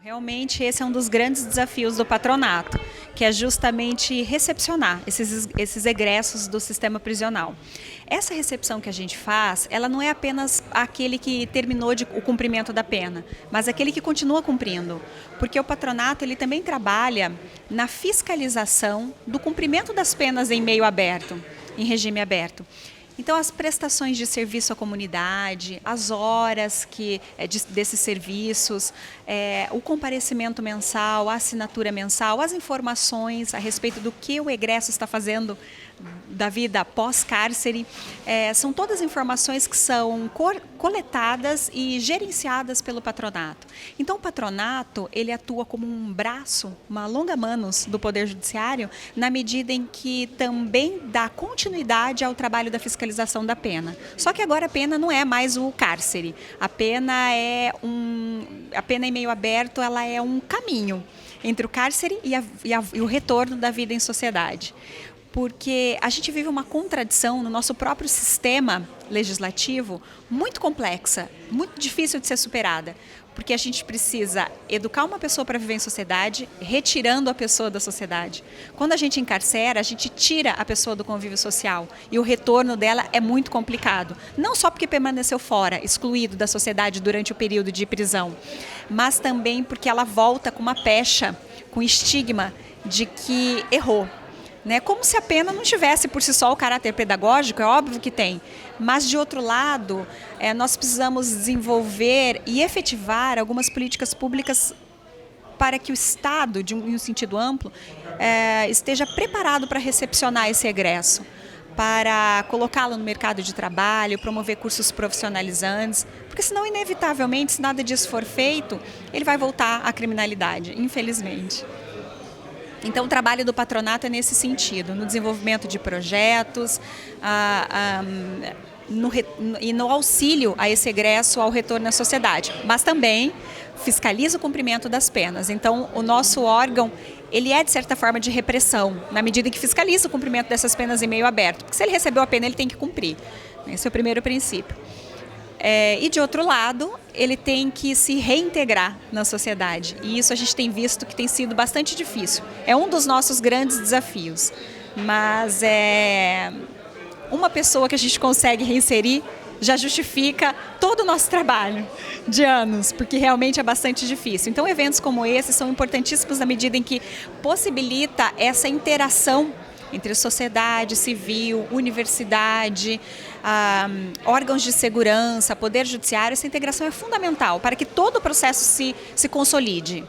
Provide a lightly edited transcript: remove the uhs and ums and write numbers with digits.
Realmente esse é um dos grandes desafios do patronato, que é justamente recepcionar esses egressos do sistema prisional. Essa recepção que a gente faz, ela não é apenas aquele que terminou o cumprimento da pena, mas aquele que continua cumprindo, porque o patronato ele também trabalha na fiscalização do cumprimento das penas em meio aberto, em regime aberto. Então, as prestações de serviço à comunidade, as horas desses serviços, o comparecimento mensal, a assinatura mensal, as informações a respeito do que o egresso está fazendo da vida pós-cárcere, são todas informações que são coletadas e gerenciadas pelo patronato. Então, o patronato ele atua como um braço, uma longa manos do Poder Judiciário, na medida em que também dá continuidade ao trabalho da fiscalização da pena. Só que agora a pena não é mais o cárcere. A pena em meio aberto, ela é um caminho entre o cárcere e o retorno da vida em sociedade. Porque a gente vive uma contradição no nosso próprio sistema legislativo muito complexa, muito difícil de ser superada. Porque a gente precisa educar uma pessoa para viver em sociedade, retirando a pessoa da sociedade. Quando a gente encarcera, a gente tira a pessoa do convívio social e o retorno dela é muito complicado. Não só porque permaneceu fora, excluído da sociedade durante o período de prisão, mas também porque ela volta com uma pecha, com estigma de que errou. Como se a pena não tivesse por si só o caráter pedagógico, é óbvio que tem. Mas, de outro lado, nós precisamos desenvolver e efetivar algumas políticas públicas para que o Estado, em um sentido amplo, esteja preparado para recepcionar esse egresso, para colocá-lo no mercado de trabalho, promover cursos profissionalizantes, porque senão, inevitavelmente, se nada disso for feito, ele vai voltar à criminalidade, infelizmente. Então, o trabalho do patronato é nesse sentido, no desenvolvimento de projetos e no auxílio a esse egresso ao retorno à sociedade, mas também fiscaliza o cumprimento das penas. Então, o nosso órgão, ele é de certa forma de repressão, na medida em que fiscaliza o cumprimento dessas penas em meio aberto, porque se ele recebeu a pena, ele tem que cumprir. Esse é o primeiro princípio. E, de outro lado, ele tem que se reintegrar na sociedade. E isso a gente tem visto que tem sido bastante difícil. É um dos nossos grandes desafios. Mas uma pessoa que a gente consegue reinserir já justifica todo o nosso trabalho de anos, porque realmente é bastante difícil. Então, eventos como esse são importantíssimos na medida em que possibilita essa interação entre sociedade civil, universidade, órgãos de segurança, poder judiciário. Essa integração é fundamental para que todo o processo se consolide.